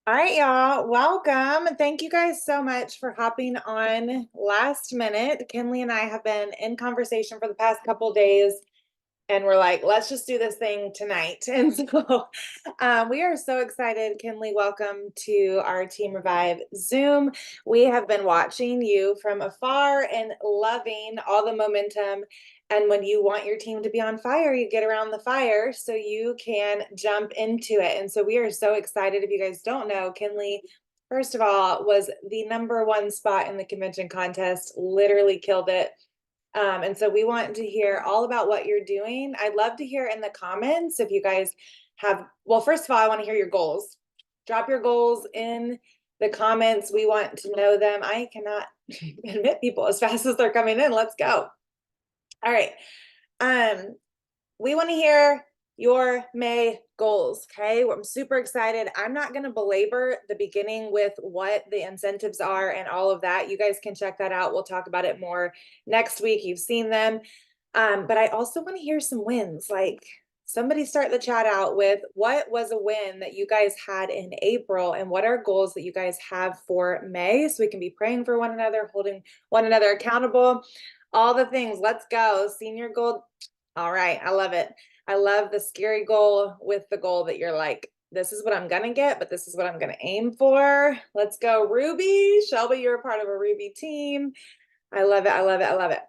All right, y'all. Welcome. Thank you guys so much for hopping on last minute. Kinleigh and I have been in conversation for the past couple days, and we're like, let's just do this thing tonight. And so we are so excited. Kinleigh, welcome to our Team Revive Zoom. We have been watching you from afar and loving all the momentum. And when you want your team to be on fire, you get around the fire so you can jump into it. And so we are so excited. If you guys don't know, Kinleigh, first of all, was the #1 spot in the convention contest, literally killed it. And so we want to hear all about what you're doing. I'd love to hear in the comments if you guys have, well, first of all, I want to hear your goals. Drop your goals in the comments. We want to know them. I cannot admit people as fast as they're coming in. Let's go. All right. We want to hear your May goals. Okay. I'm super excited. I'm not going to belabor the beginning with what the incentives are and all of that. You guys can check that out. We'll talk about it more next week. You've seen them. But I also want to hear some wins. Like, somebody start the chat out with what was a win that you guys had in April and what are goals that you guys have for May, so we can be praying for one another, holding one another accountable, all the things. Let's go. Senior goal. All right. I love it. I love the scary goal with the goal that you're like, this is what I'm going to get, but this is what I'm going to aim for. Let's go, Ruby. Shelby, you're a part of a Ruby team. I love it. I love it. I love it.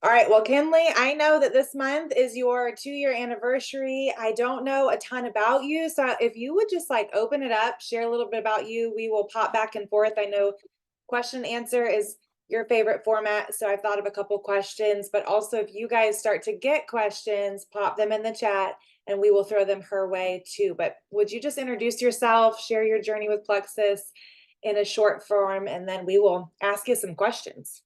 All right. Well, Kinleigh, I know that this month is your 2-year anniversary. I don't know a ton about you. So if you would just like open it up, share a little bit about you, we will pop back and forth. I know question and answer is your favorite format. So I've thought of a couple questions, but also if you guys start to get questions, pop them in the chat and we will throw them her way too. But would you just introduce yourself, share your journey with Plexus in a short form, and then we will ask you some questions.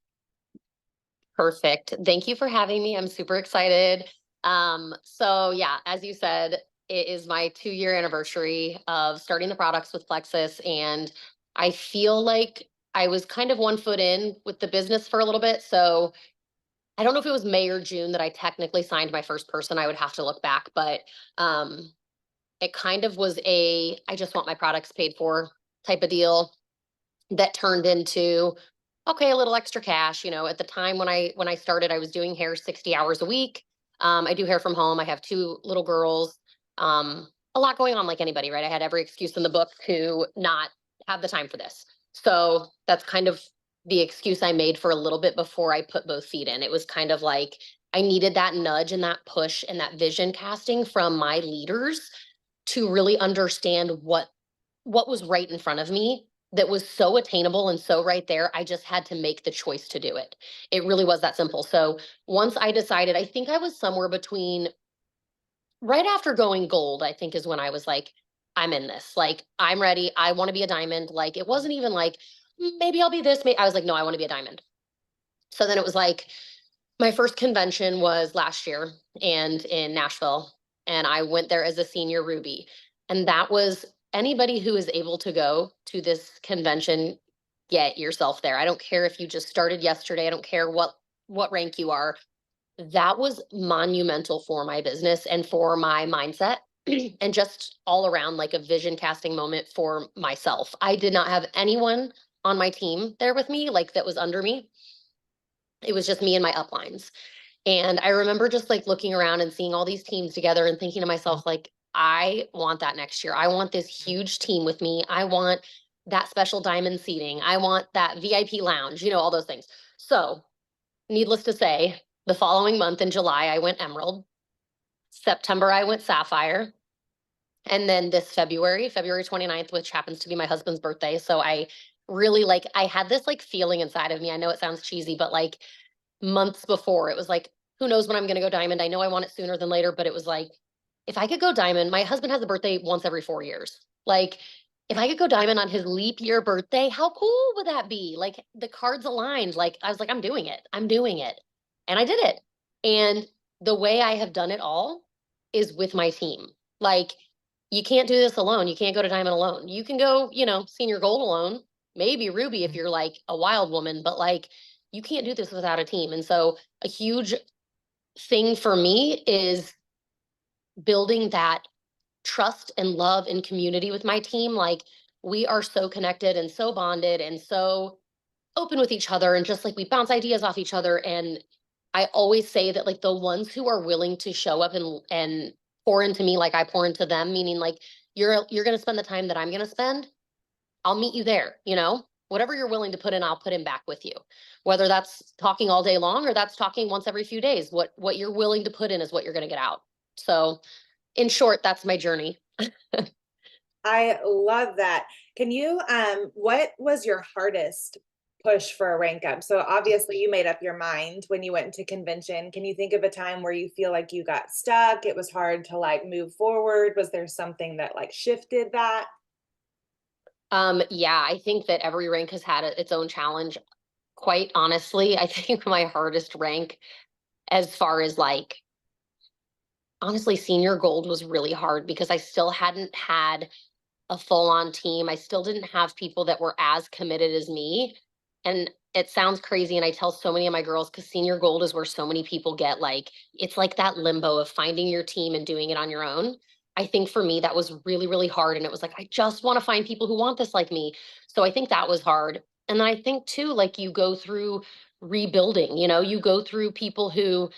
Perfect. Thank you for having me. I'm super excited. So yeah, as you said, it is my 2-year anniversary of starting the products with Plexus. And I feel like I was kind of 1 foot in with the business for a little bit. So I don't know if it was May or June that I technically signed my first person. I would have to look back, but it kind of was I just want my products paid for type of deal that turned into, okay, a little extra cash. At the time when I started, I was doing hair 60 hours a week. I do hair from home. I have 2 little girls. A lot going on, like anybody, right? I had every excuse in the book to not have the time for this. So that's kind of the excuse I made for a little bit before I put both feet in. It was kind of like I needed that nudge and that push and that vision casting from my leaders to really understand what was right in front of me that was so attainable and so right there. I just had to make the choice to do it. It really was that simple. So once I decided, I think I was somewhere between right after going gold, I think is when I was like, I'm in this. Like, I'm ready. I want to be a diamond. Like, it wasn't even like, maybe I'll be this. I was like, no, I want to be a diamond. So then it was like, my first convention was last year and in Nashville. And I went there as a senior Ruby. And that was anybody who is able to go to this convention, get yourself there. I don't care if you just started yesterday. I don't care what rank you are. That was monumental for my business and for my mindset and just all around like a vision casting moment for myself. I did not have anyone on my team there with me, like that was under me. It was just me and my uplines. And I remember just like looking around and seeing all these teams together and thinking to myself, like, I want that next year. I want this huge team with me. I want that special diamond seating. I want that VIP lounge, all those things. So, needless to say, the following month in July, I went Emerald. September, I went Sapphire. And then this February 29th, which happens to be my husband's birthday. So I really I had this like feeling inside of me. I know it sounds cheesy, but like months before, it was like, who knows when I'm going to go diamond? I know I want it sooner than later, but it was like, if I could go diamond, my husband has a birthday once every 4 years. Like, if I could go diamond on his leap year birthday, how cool would that be? Like, the cards aligned. Like, I was like, I'm doing it. I'm doing it. And I did it. And the way I have done it all is with my team. Like, you can't do this alone. You can't go to diamond alone. You can go, senior gold alone, maybe ruby if you're like a wild woman, but like, you can't do this without a team. And so a huge thing for me is building that trust and love and community with my team. Like, we are so connected and so bonded and so open with each other, and just like we bounce ideas off each other. And I always say that like the ones who are willing to show up and pour into me like I pour into them, meaning like you're going to spend the time that I'm going to spend, I'll meet you there, you know? Whatever you're willing to put in, I'll put in back with you. Whether that's talking all day long or that's talking once every few days, what you're willing to put in is what you're going to get out. So, in short, that's my journey. I love that. Can you what was your hardest push for a rank up? So obviously you made up your mind when you went into convention. Can you think of a time where you feel like you got stuck? It was hard to like move forward. Was there something that like shifted that? Yeah, I think that every rank has had its own challenge. Quite honestly, I think my hardest rank, as far as like, honestly, senior gold was really hard because I still hadn't had a full on team. I still didn't have people that were as committed as me. And it sounds crazy. And I tell so many of my girls, because senior gold is where so many people get like, it's like that limbo of finding your team and doing it on your own. I think for me, that was really, really hard. And it was like, I just want to find people who want this like me. So I think that was hard. And then I think too, like you go through rebuilding, you go through people who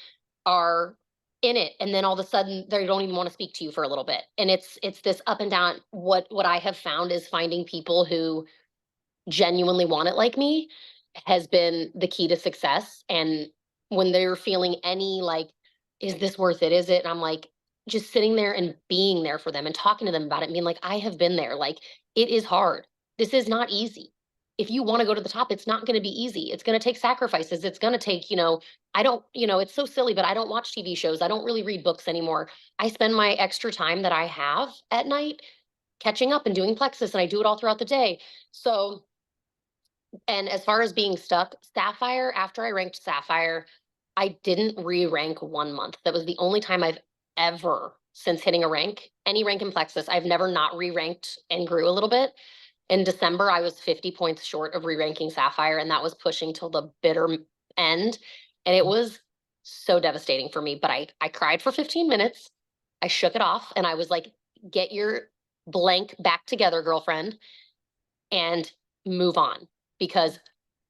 are in it, and then all of a sudden they don't even want to speak to you for a little bit, and it's this up and down. What I have found is finding people who genuinely want it like me has been the key to success. And when they're feeling any like, is this worth it, is it, and I'm like, just sitting there and being there for them and talking to them about it and being like, I have been there, like, it is hard, this is not easy. If you want to go to the top, it's not going to be easy, it's going to take sacrifices, it's going to take, I don't, it's so silly, but I don't watch TV shows, I don't really read books anymore. I spend my extra time that I have at night catching up and doing Plexus, and I do it all throughout the day. So, and as far as being stuck, Sapphire, after I ranked Sapphire, I didn't re-rank 1 month. That was the only time I've ever, since hitting a rank, any rank in Plexus, I've never not re-ranked and grew a little bit. In December, I was 50 points short of re-ranking Sapphire, and that was pushing till the bitter end. And it was so devastating for me. But I cried for 15 minutes. I shook it off and I was like, get your blank back together, girlfriend, and move on, because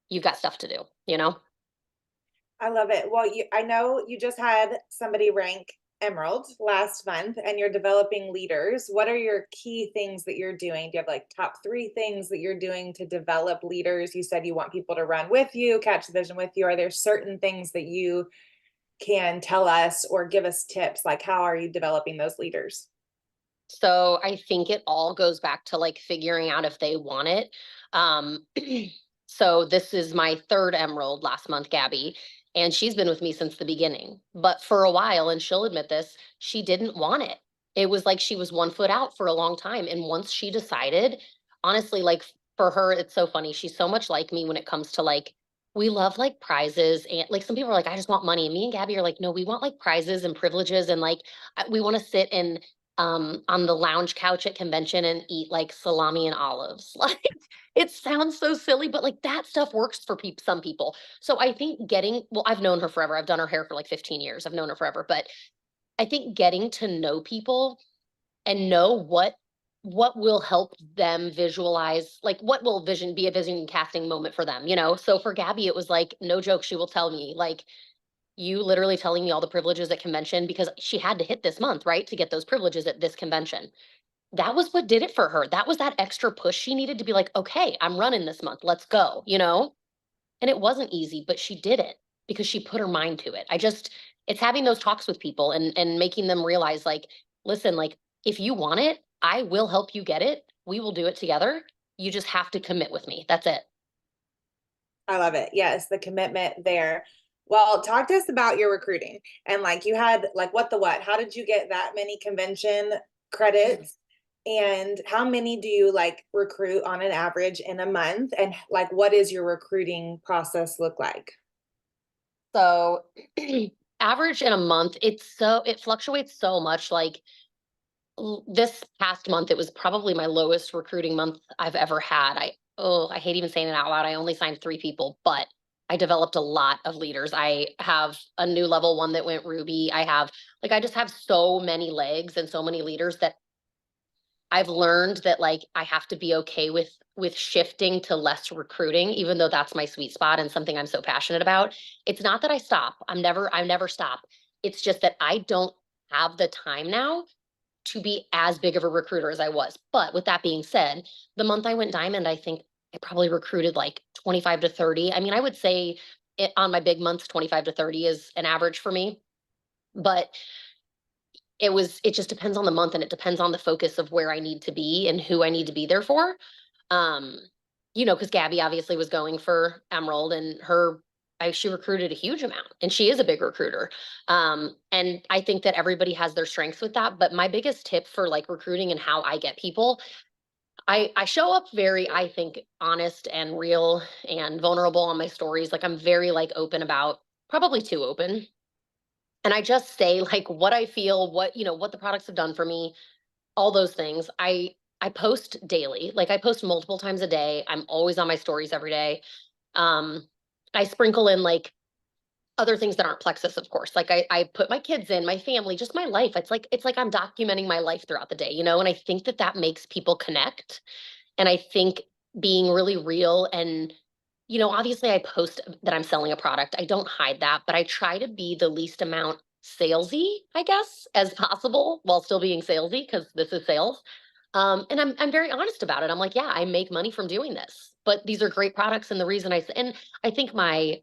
you've got stuff to do, you know? I love it. Well, I know you just had somebody rank Emerald last month and you're developing leaders. What are your key things that you're doing? Do you have like top three things that you're doing to develop leaders? You said you want people to run with you, catch the vision with you. Are there certain things that you can tell us or give us tips? Like, how are you developing those leaders? So I think it all goes back to like figuring out if they want it. Um, so this is my third emerald last month, Gabby, and she's been with me since the beginning. But for a while, and she'll admit this, she didn't want it. It was like she was 1 foot out for a long time. And once she decided, honestly, like for her, it's so funny. She's so much like me when it comes to like, we love like prizes, and like some people are like, I just want money. And me and Gabby are like, no, we want like prizes and privileges. And like, we want to sit and on the lounge couch at convention and eat like salami and olives. Like, it sounds so silly, but like that stuff works for some people. So I think well, I've known her forever. I've done her hair for like 15 years. I've known her forever, but I think getting to know people and know what will help them visualize, like what will vision be a vision casting moment for them, So for Gabby, it was like, no joke, she will tell me like, you literally telling me all the privileges at convention, because she had to hit this month, right, to get those privileges at this convention. That was what did it for her. That was that extra push she needed to be like, okay, I'm running this month. Let's go. And it wasn't easy, but she did it because she put her mind to it. It's having those talks with people and making them realize like, listen, like if you want it, I will help you get it. We will do it together. You just have to commit with me. That's it. I love it. Yes, the commitment there. Well, talk to us about your recruiting and like you had like what the what? How did you get that many convention credits? And how many do you like recruit on an average in a month? And like what is your recruiting process look like? So average in a month, it fluctuates so much. Like this past month, it was probably my lowest recruiting month I've ever had. I hate even saying it out loud. I only signed 3 people, but I developed a lot of leaders. I have a new level one that went Ruby. I just have so many legs and so many leaders that I've learned that like I have to be okay with shifting to less recruiting, even though that's my sweet spot and something I'm so passionate about. It's not that I stop. I never stop. It's just that I don't have the time now to be as big of a recruiter as I was. But with that being said, the month I went diamond, I think I probably recruited like 25 to 30. I mean, I would say on my big months, 25 to 30 is an average for me. But it just depends on the month and it depends on the focus of where I need to be and who I need to be there for. Um, because Gabby obviously was going for Emerald and she recruited a huge amount and she is a big recruiter. And I think that everybody has their strengths with that. But my biggest tip for like recruiting and how I get people, I show up very, I think, honest and real and vulnerable on my stories. Like I'm very like open about, probably too open. And I just say like what I feel, what the products have done for me, all those things. I post daily. Like I post multiple times a day. I'm always on my stories every day. Um, I sprinkle in like other things that aren't Plexus, of course. Like I put my kids in, my family, just my life. It's like I'm documenting my life throughout the day, and I think that that makes people connect. And I think being really real and obviously I post that I'm selling a product. I don't hide that, but I try to be the least amount salesy, I guess, as possible while still being salesy because this is sales. And I'm very honest about it. I'm like, yeah, I make money from doing this, but these are great products. And the reason and I think my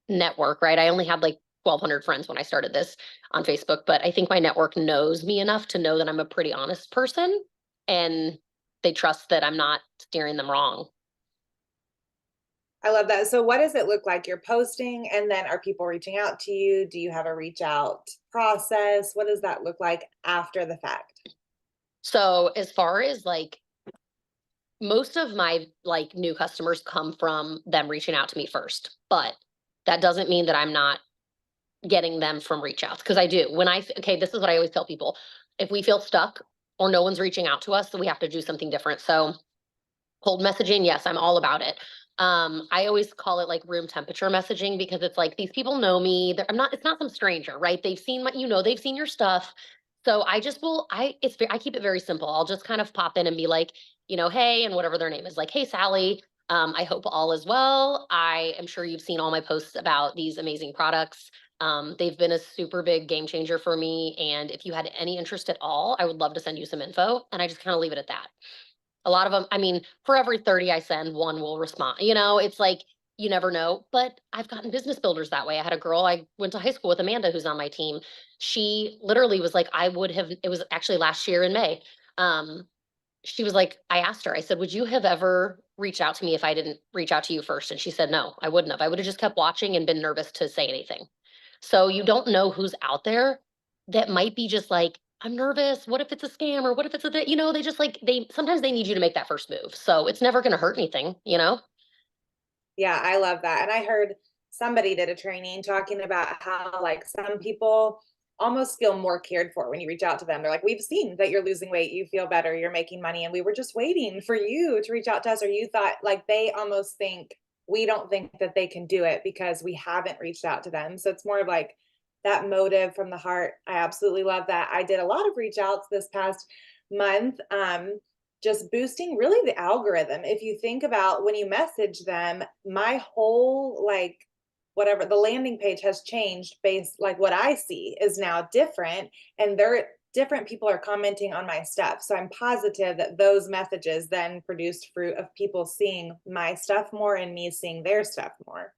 network, right? I only had like 1,200 friends when I started this on Facebook, but I think my network knows me enough to know that I'm a pretty honest person and they trust that I'm not steering them wrong. I love that. So what does it look like? You're posting and then are people reaching out to you? Do you have a reach out process? What does that look like after the fact? So as far as like most of my like new customers come from them reaching out to me first, but that doesn't mean that I'm not getting them from reach outs because I do. Okay, this is what I always tell people. If we feel stuck or no one's reaching out to us, then we have to do something different. So cold messaging, yes, I'm all about it. I always call it like room temperature messaging because it's like these people know me. It's not some stranger, right? They've seen they've seen your stuff. So I just will, I keep it very simple. I'll just kind of pop in and be like, hey, and whatever their name is, like, hey, Sally, I hope all is well. I am sure you've seen all my posts about these amazing products. They've been a super big game changer for me. And if you had any interest at all, I would love to send you some info. And I just kind of leave it at that. A lot of them, I mean, for every 30 I send, one will respond. It's like you never know. But I've gotten business builders that way. I had a girl I went to high school with, Amanda, who's on my team. She literally was like, it was actually last year in May. Um, she was like, I asked her, I said, would you have ever reached out to me if I didn't reach out to you first? And she said, no, I wouldn't have. I would have just kept watching and been nervous to say anything. So you don't know who's out there that might be just like, I'm nervous. What if it's a scam or what if it's they just like, sometimes they need you to make that first move. So it's never going to hurt anything. Yeah, I love that. And I heard somebody did a training talking about how like some people almost feel more cared for when you reach out to them. They're like, we've seen that you're losing weight, you feel better, you're making money, and we were just waiting for you to reach out to us. Or you thought like they almost think we don't think that they can do it because we haven't reached out to them. So it's more of like that motive from the heart. I absolutely love that. I did a lot of reach outs this past month. Just boosting really the algorithm. If you think about when you message them, my whole like whatever the landing page has changed based like what I see is now different and they're different people are commenting on my stuff. So I'm positive that those messages then produced fruit of people seeing my stuff more and me seeing their stuff more.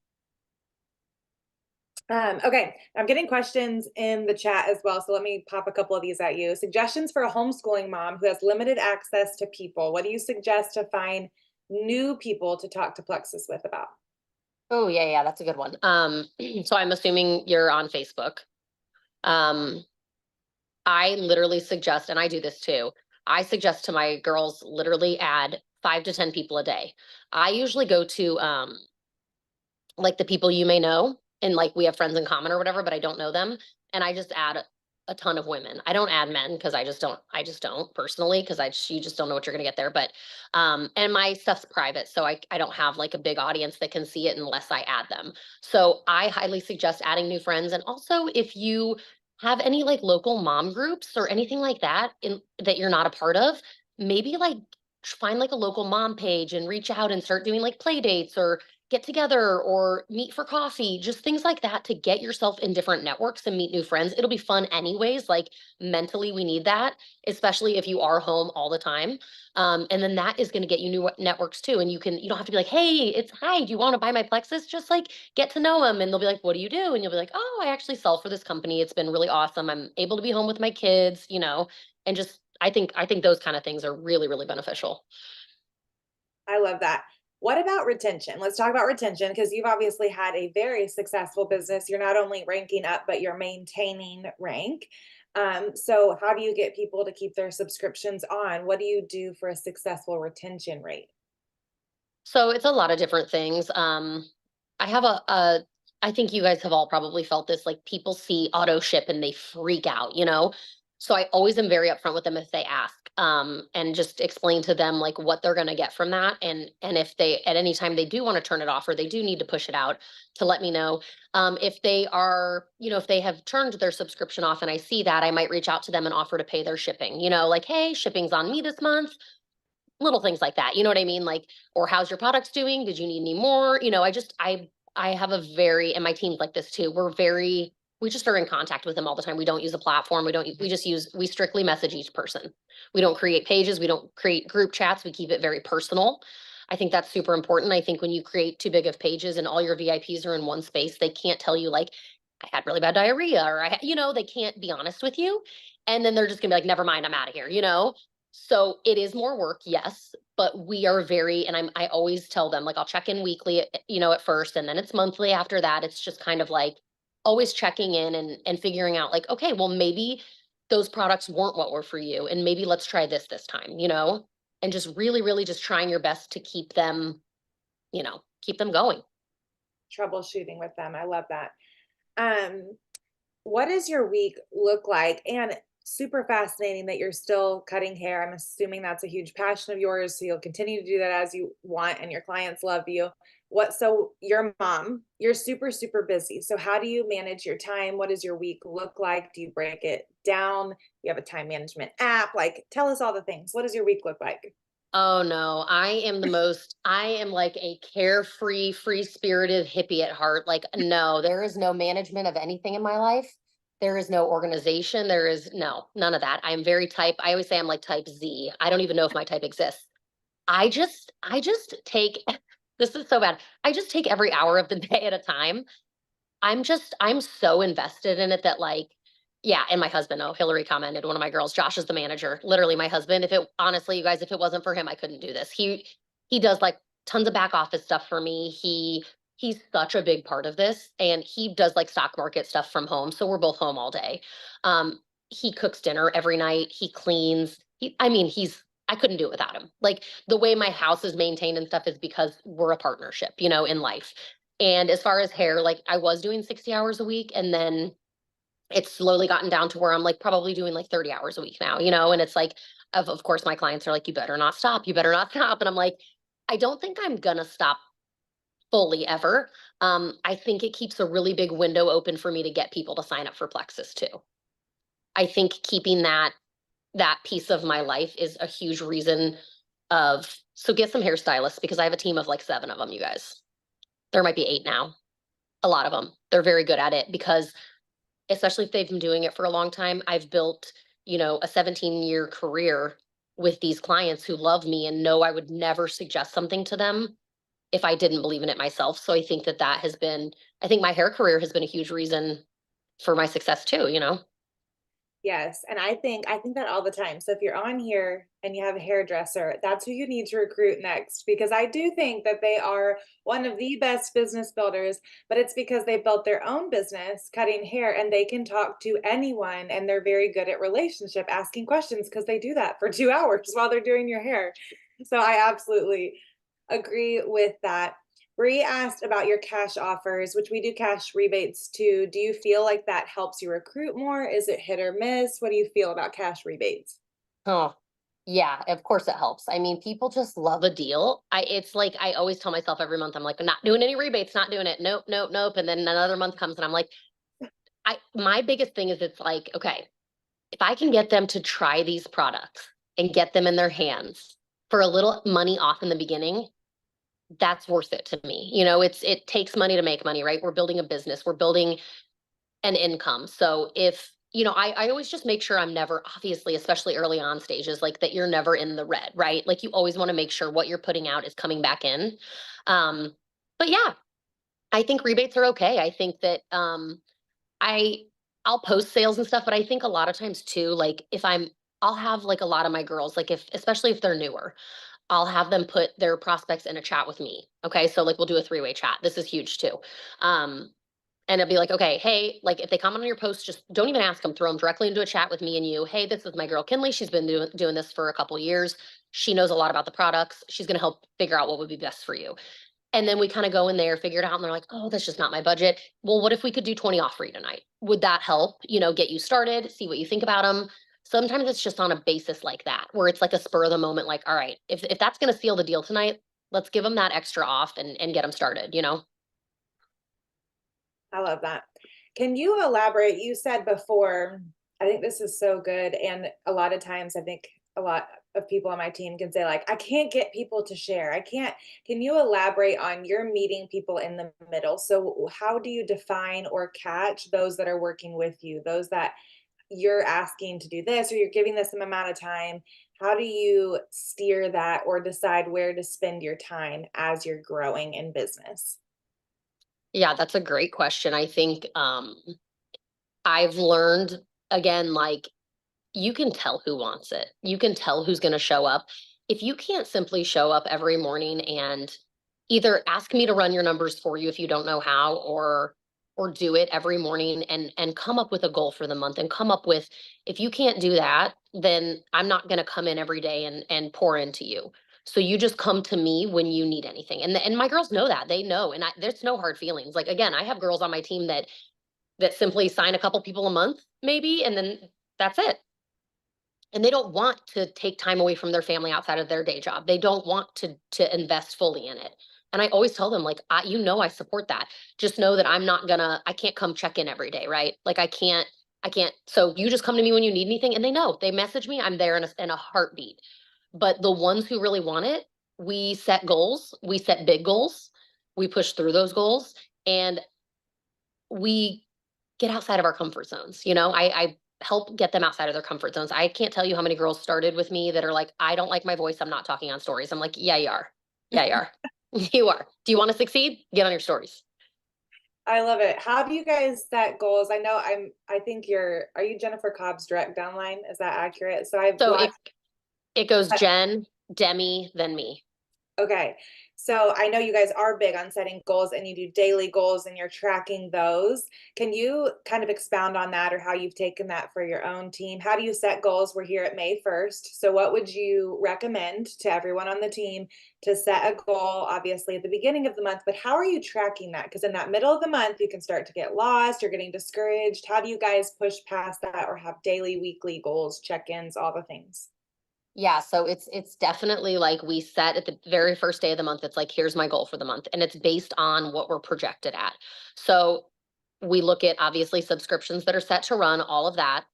Okay, I'm getting questions in the chat as well. So let me pop a couple of these at you. Suggestions for a homeschooling mom who has limited access to people. What do you suggest to find new people to talk to Plexus with about? Oh, yeah, yeah, that's a good one. So I'm assuming you're on Facebook. Um, I literally suggest, and I do this too, I suggest to my girls literally add 5 to 10 people a day. I usually go to like the people you may know and like we have friends in common or whatever, but I don't know them. And I just add a ton of women. I don't add men because I just don't personally because you just don't know what you're gonna get there. But and my stuff's private, so I don't have like a big audience that can see it unless I add them. So I highly suggest adding new friends. And also if you have any like local mom groups or anything like that in that you're not a part of, maybe like find like a local mom page and reach out and start doing like play dates or get together or meet for coffee, just things like that to get yourself in different networks and meet new friends. It'll be fun anyways. Like mentally, we need that, especially if you are home all the time. And then that is going to get you new networks too. And you don't have to be like, hey, it's hi, do you want to buy my Plexus? Just like get to know them and they'll be like, what do you do? And you'll be like, oh, I actually sell for this company. It's been really awesome. I'm able to be home with my kids, and just I think those kind of things are really, really beneficial. I love that. What about retention? Let's talk about retention because you've obviously had a very successful business. You're not only ranking up, but you're maintaining rank. So, how do you get people to keep their subscriptions on? What do you do for a successful retention rate? So it's a lot of different things. I have I think you guys have all probably felt this, like people see auto ship and they freak out. So I always am very upfront with them if they ask, and just explain to them like what they're going to get from that. And if they, at any time they do want to turn it off or they do need to push it out, to let me know. If they are, if they have turned their subscription off and I see that, I might reach out to them and offer to pay their shipping, like, hey, shipping's on me this month, little things like that. You know what I mean? Like, or how's your products doing? Did you need any more? I have a very, and my team's like this too. We just are in contact with them all the time. We don't use a platform. We strictly message each person. We don't create pages. We don't create group chats. We keep it very personal. I think that's super important. I think when you create too big of pages and all your VIPs are in one space, they can't tell you like, I had really bad diarrhea or they can't be honest with you. And then they're just gonna be like, never mind, I'm out of here. So it is more work, yes, but we are very, and I always tell them, like, I'll check in weekly, at first, and then it's monthly after that. It's just kind of like always checking in and figuring out like, okay, well, maybe those products weren't what were for you. And maybe let's try this time, and just really, really just trying your best to keep them going. Troubleshooting with them. I love that. Um, what does your week look like? And super fascinating that you're still cutting hair. I'm assuming that's a huge passion of yours. So you'll continue to do that as you want, and your clients love you. So your mom, you're super, super busy. So how do you manage your time? What does your week look like? Do you break it down? You have a time management app? Like, tell us all the things. What does your week look like? Oh no, I am like a carefree, free spirited hippie at heart. Like, no, there is no management of anything in my life. There is no organization. There is no, none of that. I always say I'm like type Z. I don't even know if my type exists. I just take, this is so bad. I just take every hour of the day at a time. I'm so invested in it that like, yeah, and my husband, oh, Hillary commented, one of my girls, Josh is the manager. Literally my husband. Honestly, you guys, if it wasn't for him, I couldn't do this. He does like tons of back office stuff for me. He's such a big part of this and he does like stock market stuff from home. So we're both home all day. He cooks dinner every night. He cleans. I couldn't do it without him. Like the way my house is maintained and stuff is because we're a partnership, in life. And as far as hair, like I was doing 60 hours a week and then it's slowly gotten down to where I'm like probably doing like 30 hours a week now, and it's like, of course, my clients are like, you better not stop, you better not stop. And I'm like, I don't think I'm gonna stop fully ever. I think it keeps a really big window open for me to get people to sign up for Plexus too. I think keeping that piece of my life is a huge reason so get some hairstylists because I have a team of like 7 of them, you guys. There might be 8 now. A lot of them. They're very good at it because especially if they've been doing it for a long time, I've built, a 17-year career with these clients who love me and know I would never suggest something to them if I didn't believe in it myself. So I think my hair career has been a huge reason for my success too. Yes, and I think that all the time. So if you're on here and you have a hairdresser, that's who you need to recruit next because I do think that they are one of the best business builders, but it's because they built their own business cutting hair and they can talk to anyone and they're very good at relationship asking questions because they do that for 2 hours while they're doing your hair. So I absolutely agree with that. Bree asked about your cash offers, which we do cash rebates too. Do you feel like that helps you recruit more? Is it hit or miss? What do you feel about cash rebates? Oh, yeah, of course it helps. I mean, people just love a deal. It's like I always tell myself every month, I'm like, I'm not doing any rebates, not doing it. Nope, nope, nope. And then another month comes and I'm like, my biggest thing is it's like, okay, if I can get them to try these products and get them in their hands for a little money off in the beginning, that's worth it to me. It takes money to make money, right? We're building a business, we're building an income. So if, I always just make sure I'm never, obviously, especially early on stages, like that you're never in the red, right? Like you always want to make sure what you're putting out is coming back in. Um, but yeah, I think rebates are okay. I think that I I'll post sales and stuff, but I think a lot of times too, like I'll have like a lot of my girls, like if especially if they're newer, I'll have them put their prospects in a chat with me. Okay. So like we'll do a three-way chat. This is huge too. Um, and it'll be like, okay, hey, like if they comment on your post, just don't even ask them, throw them directly into a chat with me and you. Hey, this is my girl Kinleigh. She's been doing this for a couple years. She knows a lot about the products. She's going to help figure out what would be best for you. And then we kind of go in there, figure it out, and they're like, oh, that's just not my budget. Well, what if we could do 20 off for you tonight? Would that help, get you started, see what you think about them? Sometimes it's just on a basis like that, where it's like a spur of the moment, like, all right, if that's going to seal the deal tonight, let's give them that extra off and get them started. I love that. Can you elaborate? You said before, I think this is so good. And a lot of times, I think a lot of people on my team can say, like, I can't get people to share. I can't. Can you elaborate on your meeting people in the middle? So, how do you define or catch those that are working with you, those that you're asking to do this or you're giving this some amount of time? How do you steer that or decide where to spend your time as you're growing in business? Yeah, that's a great question. I think I've learned, again, like, you can tell who wants it. You can tell who's going to show up. If you can't simply show up every morning and either ask me to run your numbers for you if you don't know how, or do it every morning and come up with a goal for the month and come up with, if you can't do that, then I'm not going to come in every day and pour into you. So you just come to me when you need anything. And my girls know that. They know, and there's no hard feelings. Like, again, I have girls on my team that simply sign a couple people a month maybe, and then that's it. And they don't want to take time away from their family outside of their day job. They don't want to invest fully in it. And I always tell them, like, I support that. Just know that I can't come check in every day, right? Like I can't. So you just come to me when you need anything, and they know. They message me. I'm there in a heartbeat. But the ones who really want it, we set goals. We set big goals. We push through those goals, and we get outside of our comfort zones. I help get them outside of their comfort zones. I can't tell you how many girls started with me that are like, I don't like my voice. I'm not talking on stories. I'm like, yeah, you are. Yeah, you are. You are. Do you want to succeed? Get on your stories. I love it. How do you guys set goals? I think are you Jennifer Cobb's direct downline? Is that accurate? So I've So it watched. it goes Jen, Demi, then me. Okay. So I know you guys are big on setting goals and you do daily goals and you're tracking those. Can you kind of expound on that or how you've taken that for your own team? How do you set goals? We're here at May 1st. So what would you recommend to everyone on the team to set a goal, obviously at the beginning of the month, but how are you tracking that? Because in that middle of the month, you can start to get lost, you're getting discouraged. How do you guys push past that or have daily, weekly goals, check-ins, all the things? Yeah, so it's definitely like we set at the very first day of the month, it's like, here's my goal for the month. And it's based on what we're projected at. So we look at obviously subscriptions that are set to run, all of that.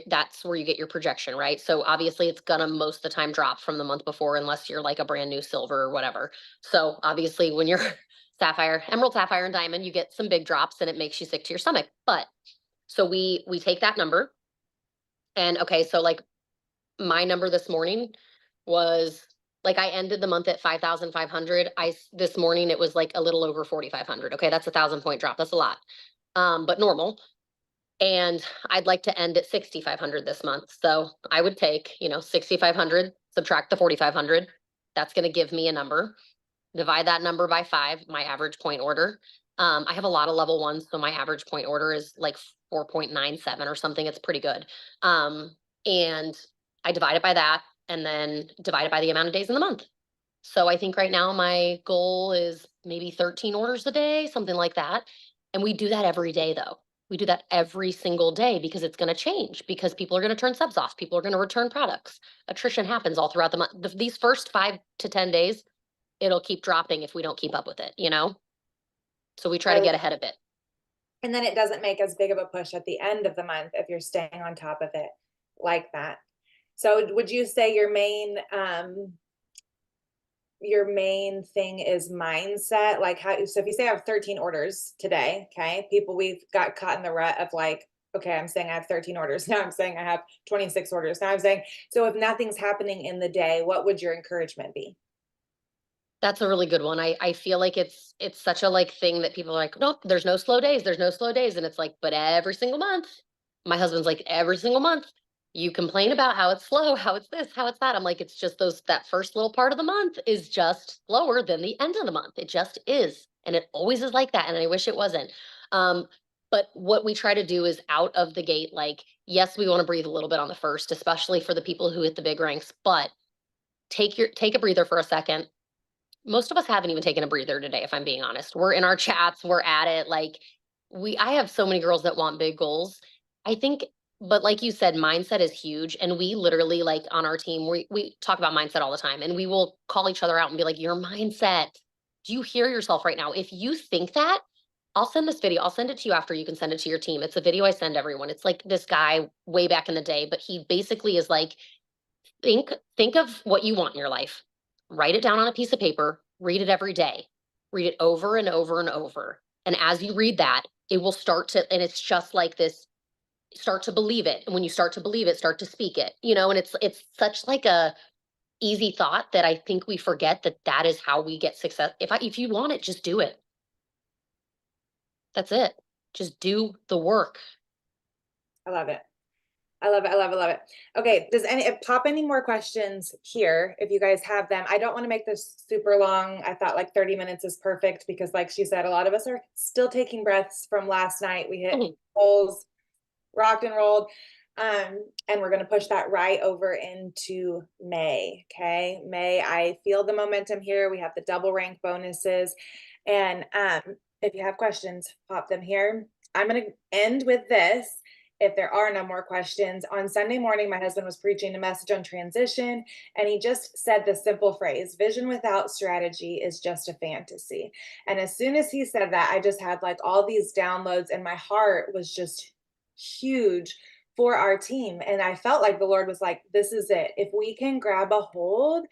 That's where you get your projection, right? So obviously it's gonna most of the time drop from the month before, unless you're like a brand new silver or whatever. So obviously when you're sapphire, emerald, sapphire, and diamond, you get some big drops and it makes you sick to your stomach. But so we take that number, and okay, so like my number this morning was, like, I ended the month at 5,500. This morning it was like a little over 4,500. Okay, that's a 1,000 point drop. That's a lot, but normal. And I'd like to end at 6,500 this month. So I would take 6,500, subtract the 4,500. That's going to give me a number. Divide that number by 5, my average point order. I have a lot of level ones, so my average point order is like 4.97 or something. It's pretty good. And I divide it by that and then divide it by the amount of days in the month. So I think right now my goal is maybe 13 orders a day, something like that. And we do that every day though. We do that every single day because it's going to change, because people are going to turn subs off. People are going to return products. Attrition happens all throughout the month. These first 5 to 10 days, it'll keep dropping if we don't keep up with it. So we try to I get ahead of it. And then it doesn't make as big of a push at the end of the month if you're staying on top of it like that. So would you say your main thing is mindset? Like how, so if you say I have 13 orders today, okay, we've got caught in the rut of like, okay, I'm saying I have 13 orders. Now I'm saying I have 26 orders. Now I'm saying, so if nothing's happening in the day, what would your encouragement be? That's a really good one. I feel like it's such a like thing that people are like, nope, there's no slow days, there's no slow days. And it's like, but every single month, my husband's like, every single month, you complain about how it's slow, how it's this, how it's that. I'm like, it's just that first little part of the month is just slower than the end of the month. It just is. And it always is like that. And I wish it wasn't. Um, but what we try to do is out of the gate, like, yes, we want to breathe a little bit on the first, especially for the people who hit the big ranks, but take a breather for a second. Most of us haven't even taken a breather today, if I'm being honest. We're in our chats, we're at it. Like I have so many girls that want big goals. I think, but like you said, mindset is huge. And we literally like on our team, we talk about mindset all the time and we will call each other out and be like, your mindset. Do you hear yourself right now? If you think that, I'll send this video. I'll send it to you after you can send it to your team. It's a video I send everyone. It's like this guy way back in the day, but he basically is like, think of what you want in your life. Write it down on a piece of paper, read it every day. Read it over and over and over. And as you read that, it will start to and it's just like this start to believe it. And when you start to believe it, start to speak it. And it's such like a easy thought that I think we forget that that is how we get success. If you want it, just do it. That's it. Just do the work. I love it. I love it. I love it. Love it. Okay. Does pop any more questions here if you guys have them? I don't want to make this super long. I thought like 30 minutes is perfect because, like she said, a lot of us are still taking breaths from last night. We hit Mhm. goals, rocked and rolled. And we're going to push that right over into May. Okay. May, I feel the momentum here. We have the double rank bonuses. And if you have questions, pop them here. I'm going to end with this. If there are no more questions, on Sunday morning, my husband was preaching a message on transition, and he just said the simple phrase, vision without strategy is just a fantasy. And as soon as he said that, I just had like all these downloads, and my heart was just huge for our team. And I felt like the Lord was like, this is it. If we can grab a hold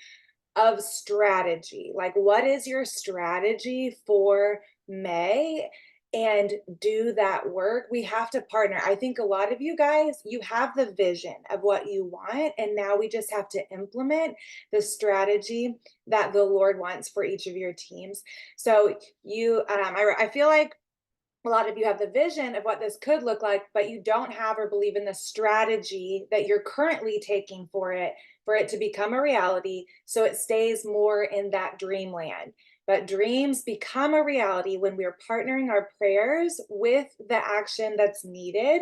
of strategy, like what is your strategy for May? And do that work. We have to partner. I think a lot of you guys, you have the vision of what you want, and now we just have to implement the strategy that the Lord wants for each of your teams. So I feel like a lot of you have the vision of what this could look like, but you don't have or believe in the strategy that you're currently taking for it to become a reality. So it stays more in that dreamland. But dreams become a reality when we're partnering our prayers with the action that's needed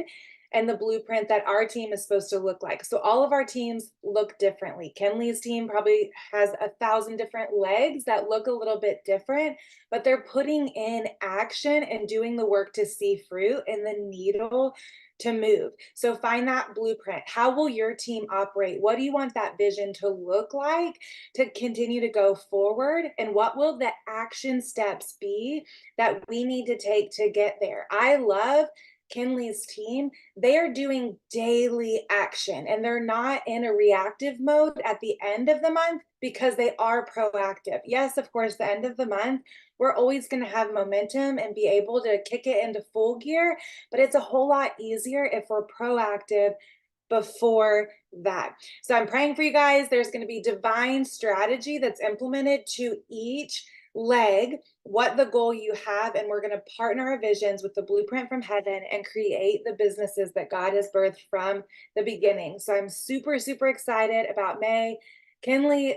and the blueprint that our team is supposed to look like. So all of our teams look differently. Kinleigh's team probably has 1,000 different legs that look a little bit different, but they're putting in action and doing the work to see fruit and the needle to move. So find that blueprint. How will your team operate? What do you want that vision to look like to continue to go forward? And what will the action steps be that we need to take to get there? I love Kinleigh's team. They are doing daily action and they're not in a reactive mode at the end of the month because they are proactive. Yes, of course, the end of the month, we're always going to have momentum and be able to kick it into full gear, but it's a whole lot easier if we're proactive before that. So I'm praying for you guys. There's going to be divine strategy that's implemented to each leg, what the goal you have, and we're going to partner our visions with the blueprint from heaven and create the businesses that God has birthed from the beginning. So I'm super, super excited about May. Kinleigh,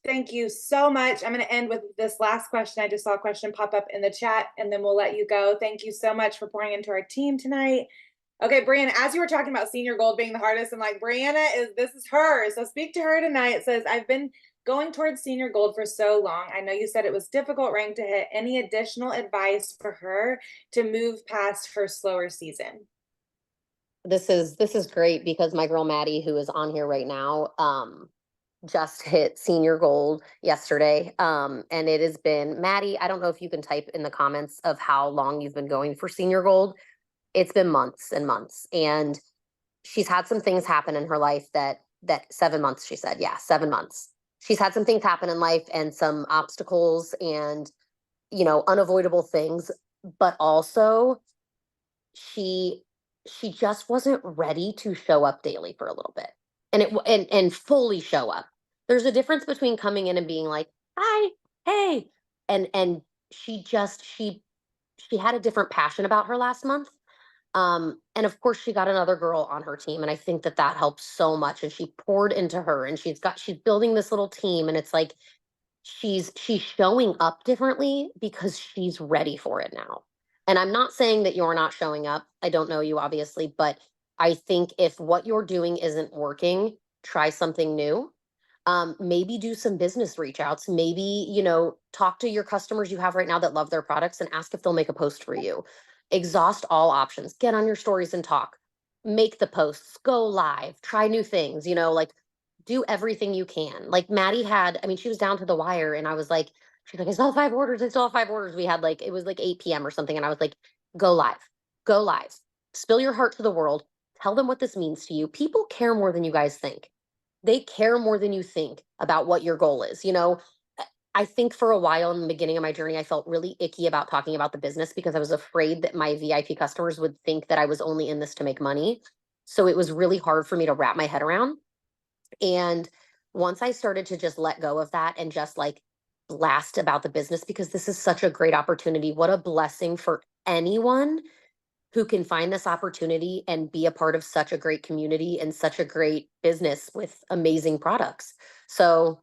thank you so much. I'm going to end with this last question. I just saw a question pop up in the chat, and then we'll let you go. Thank you so much for pouring into our team tonight. Okay, Brianna, as you were talking about senior gold being the hardest, I'm like, this is her. So speak to her tonight. It says, I've been going towards senior gold for so long. I know you said it was difficult rank to hit. Any additional advice for her to move past her slower season? This is great because my girl Maddie, who is on here right now, just hit senior gold yesterday. And it has been Maddie. I don't know if you can type in the comments of how long you've been going for senior gold, it's been months and months, and she's had some things happen in her life that 7 months, she said. Yeah, 7 months. She's had some things happen in life and some obstacles and, unavoidable things, but also she she just wasn't ready to show up daily for a little bit. And fully show up. There's a difference between coming in and being like, "Hi, hey," and she had a different passion about her last month. And of course, she got another girl on her team, and I think that that helps so much. And she poured into her, and she's building this little team, and it's like she's showing up differently because she's ready for it now. And I'm not saying that you're not showing up. I don't know you obviously, but I think if what you're doing isn't working, try something new. Maybe do some business reach outs. Maybe, talk to your customers you have right now that love their products and ask if they'll make a post for you. Exhaust all options. Get on your stories and talk. Make the posts, go live, try new things, like do everything you can. Like Maddie had, I mean, she was down to the wire, and I was like, she's like, I still have 5 orders. I still have 5 orders. We had like, it was like 8 p.m. or something. And I was like, go live, spill your heart to the world. Tell them what this means to you. People care more than you guys think. They care more than you think about what your goal is. I think for a while in the beginning of my journey, I felt really icky about talking about the business because I was afraid that my VIP customers would think that I was only in this to make money. So it was really hard for me to wrap my head around. And once I started to just let go of that and just like blast about the business, because this is such a great opportunity. What a blessing for anyone who can find this opportunity and be a part of such a great community and such a great business with amazing products. So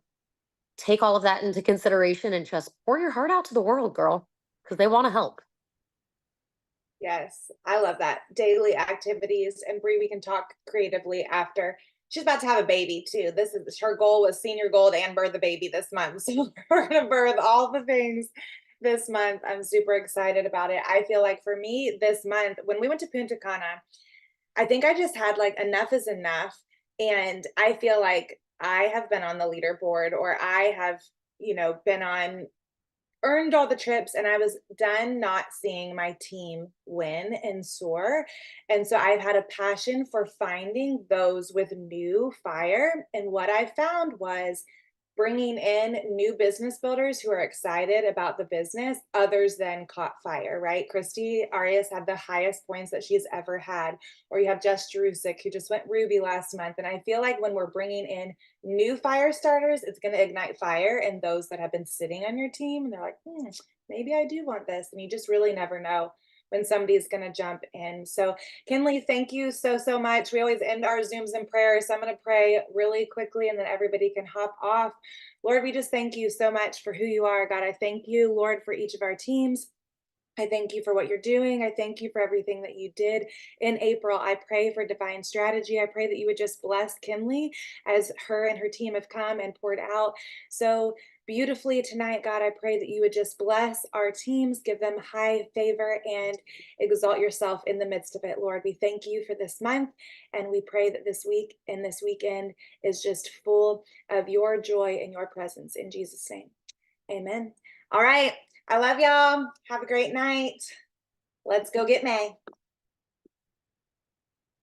take all of that into consideration and just pour your heart out to the world, girl, because they want to help. Yes, I love that. Daily activities. And Bree, we can talk creatively after. She's about to have a baby too. This is her goal was senior gold and birth a baby this month. So we're gonna birth all the things this month. I'm super excited about it. I feel like for me this month, when we went to Punta Cana, I think I just had like enough is enough. And I feel like I have been on the leaderboard or I have, been on earned all the trips and I was done not seeing my team win and soar. And so I've had a passion for finding those with new fire. And what I found was bringing in new business builders who are excited about the business, others than caught fire, right? Christy Arias had the highest points that she's ever had. Or you have Jess Jerusik, who just went Ruby last month. And I feel like when we're bringing in new fire starters, it's going to ignite fire in those that have been sitting on your team. And they're like, maybe I do want this. And you just really never know when somebody's going to jump in. So, Kinleigh, thank you so, so much. We always end our Zooms in prayer. So I'm going to pray really quickly and then everybody can hop off. Lord, we just thank you so much for who you are. God, I thank you, Lord, for each of our teams. I thank you for what you're doing. I thank you for everything that you did in April. I pray for divine strategy. I pray that you would just bless Kinleigh as her and her team have come and poured out so beautifully tonight. God, I pray that you would just bless our teams, give them high favor, and exalt yourself in the midst of it. Lord, we thank you for this month, and we pray that this week and this weekend is just full of your joy and your presence. In Jesus' name, amen. All right. I love y'all. Have a great night. Let's go get May.